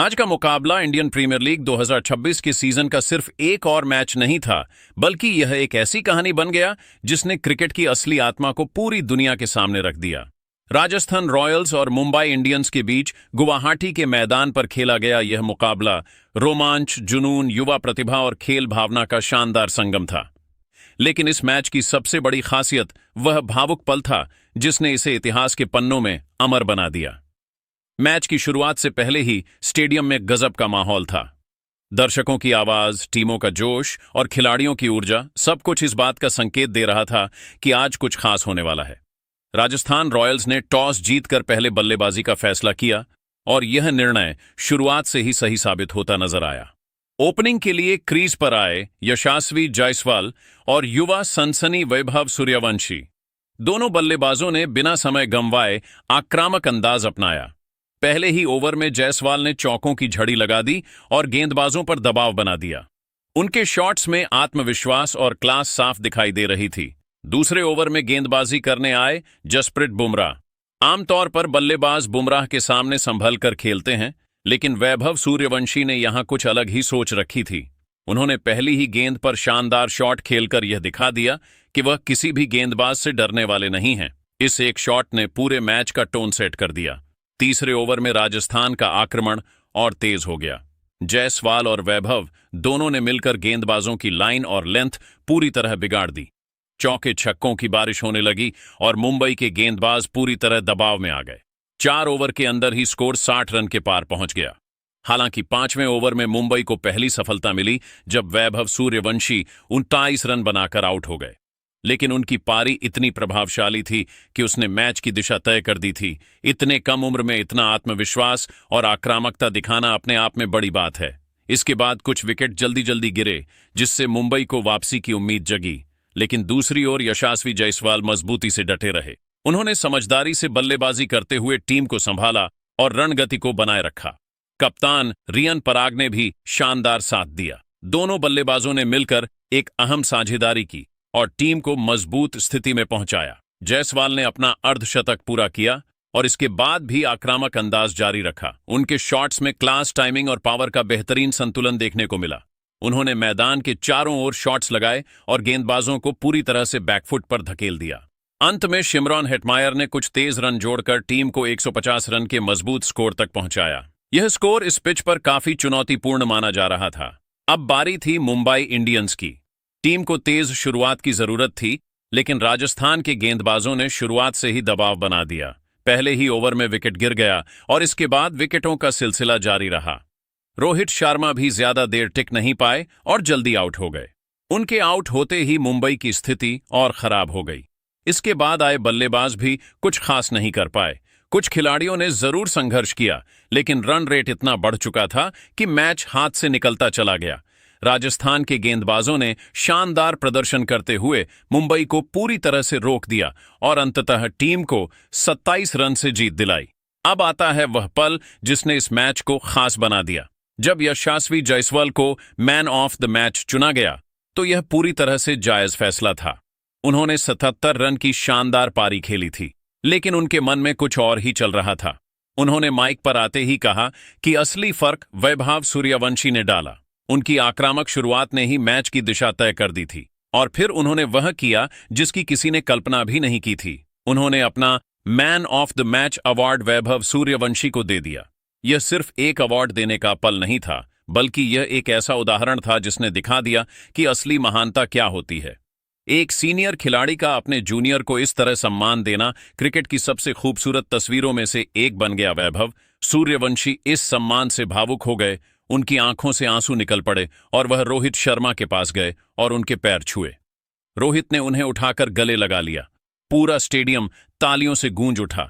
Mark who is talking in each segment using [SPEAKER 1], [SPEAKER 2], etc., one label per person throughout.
[SPEAKER 1] आज का मुकाबला इंडियन प्रीमियर लीग 2026 के सीजन का सिर्फ एक और मैच नहीं था, बल्कि यह एक ऐसी कहानी बन गया जिसने क्रिकेट की असली आत्मा को पूरी दुनिया के सामने रख दिया। राजस्थान रॉयल्स और मुंबई इंडियंस के बीच गुवाहाटी के मैदान पर खेला गया यह मुकाबला रोमांच, जुनून, युवा प्रतिभा और खेल भावना का शानदार संगम था। लेकिन इस मैच की सबसे बड़ी खासियत वह भावुक पल था जिसने इसे इतिहास के पन्नों में अमर बना दिया। मैच की शुरुआत से पहले ही स्टेडियम में गजब का माहौल था। दर्शकों की आवाज, टीमों का जोश और खिलाड़ियों की ऊर्जा, सब कुछ इस बात का संकेत दे रहा था कि आज कुछ खास होने वाला है। राजस्थान रॉयल्स ने टॉस जीतकर पहले बल्लेबाजी का फैसला किया और यह निर्णय शुरुआत से ही सही साबित होता नजर आया। ओपनिंग के लिए क्रीज पर आए यशस्वी जायसवाल और युवा सनसनी वैभव सूर्यवंशी। दोनों बल्लेबाजों ने बिना समय गंवाए आक्रामक अंदाज अपनाया। पहले ही ओवर में जायसवाल ने चौकों की झड़ी लगा दी और गेंदबाजों पर दबाव बना दिया। उनके शॉट्स में आत्मविश्वास और क्लास साफ दिखाई दे रही थी। दूसरे ओवर में गेंदबाजी करने आए जसप्रीत बुमराह। आमतौर पर बल्लेबाज बुमराह के सामने संभल कर खेलते हैं, लेकिन वैभव सूर्यवंशी ने यहां कुछ अलग ही सोच रखी थी। उन्होंने पहली ही गेंद पर शानदार शॉट खेलकर यह दिखा दिया कि वह किसी भी गेंदबाज से डरने वाले नहीं हैं। इस एक शॉट ने पूरे मैच का टोन सेट कर दिया। तीसरे ओवर में राजस्थान का आक्रमण और तेज हो गया। जायसवाल और वैभव दोनों ने मिलकर गेंदबाजों की लाइन और लेंथ पूरी तरह बिगाड़ दी। चौके छक्कों की बारिश होने लगी और मुंबई के गेंदबाज पूरी तरह दबाव में आ गए। 4 ओवर के अंदर ही स्कोर 60 रन के पार पहुंच गया। हालांकि 5वें ओवर में मुंबई को पहली सफलता मिली जब वैभव सूर्यवंशी 29 रन बनाकर आउट हो गए। लेकिन उनकी पारी इतनी प्रभावशाली थी कि उसने मैच की दिशा तय कर दी थी। इतने कम उम्र में इतना आत्मविश्वास और आक्रामकता दिखाना अपने आप में बड़ी बात है। इसके बाद कुछ विकेट जल्दी जल्दी गिरे, जिससे मुंबई को वापसी की उम्मीद जगी। लेकिन दूसरी ओर यशस्वी जायसवाल मजबूती से डटे रहे। उन्होंने समझदारी से बल्लेबाजी करते हुए टीम को संभाला और रणगति को बनाए रखा। कप्तान रियन पराग ने भी शानदार साथ दिया। दोनों बल्लेबाजों ने मिलकर एक अहम साझेदारी की और टीम को मजबूत स्थिति में पहुंचाया। जायसवाल ने अपना अर्धशतक पूरा किया और इसके बाद भी आक्रामक अंदाज जारी रखा। उनके शॉट्स में क्लास, टाइमिंग और पावर का बेहतरीन संतुलन देखने को मिला। उन्होंने मैदान के चारों ओर शॉट्स लगाए और गेंदबाजों को पूरी तरह से बैकफुट पर धकेल दिया। अंत में शिमरॉन हेटमायर ने कुछ तेज रन जोड़कर टीम को 150 रन के मजबूत स्कोर तक पहुंचाया। यह स्कोर इस पिच पर काफी चुनौतीपूर्ण माना जा रहा था। अब बारी थी मुंबई इंडियंस की। टीम को तेज शुरुआत की जरूरत थी, लेकिन राजस्थान के गेंदबाजों ने शुरुआत से ही दबाव बना दिया। पहले ही ओवर में विकेट गिर गया और इसके बाद विकेटों का सिलसिला जारी रहा। रोहित शर्मा भी ज्यादा देर टिक नहीं पाए और जल्दी आउट हो गए। उनके आउट होते ही मुंबई की स्थिति और खराब हो गई। इसके बाद आए बल्लेबाज भी कुछ खास नहीं कर पाए। कुछ खिलाड़ियों ने जरूर संघर्ष किया, लेकिन रन रेट इतना बढ़ चुका था कि मैच हाथ से निकलता चला गया। राजस्थान के गेंदबाजों ने शानदार प्रदर्शन करते हुए मुंबई को पूरी तरह से रोक दिया और अंततः टीम को 27 रन से जीत दिलाई। अब आता है वह पल जिसने इस मैच को खास बना दिया। जब यशस्वी जायसवाल को मैन ऑफ द मैच चुना गया तो यह पूरी तरह से जायज फैसला था। उन्होंने 77 रन की शानदार पारी खेली थी, लेकिन उनके मन में कुछ और ही चल रहा था। उन्होंने माइक पर आते ही कहा कि असली फर्क वैभव सूर्यवंशी ने डाला। उनकी आक्रामक शुरुआत ने ही मैच की दिशा तय कर दी थी और फिर उन्होंने वह किया जिसकी किसी ने कल्पना भी नहीं की थी। उन्होंने अपना man of the match award Vaibhav Suryavanshi को दे दिया। यह सिर्फ एक अवार्ड देने का पल नहीं था, बल्कि यह एक ऐसा उदाहरण था जिसने दिखा दिया कि असली महानता क्या होती है। एक सीनियर खिलाड़ी का अपने जूनियर को इस तरह सम्मान देना क्रिकेट की सबसे खूबसूरत तस्वीरों में से एक बन गया। वैभव सूर्यवंशी इस सम्मान से भावुक हो गए। उनकी आंखों से आंसू निकल पड़े और वह रोहित शर्मा के पास गए और उनके पैर छुए। रोहित ने उन्हें उठाकर गले लगा लिया। पूरा स्टेडियम तालियों से गूंज उठा।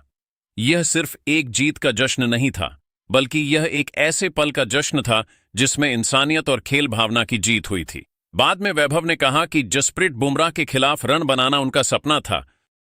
[SPEAKER 1] यह सिर्फ एक जीत का जश्न नहीं था, बल्कि यह एक ऐसे पल का जश्न था जिसमें इंसानियत और खेल भावना की जीत हुई थी। बाद में वैभव ने कहा कि जसप्रीत बुमराह के खिलाफ रन बनाना उनका सपना था,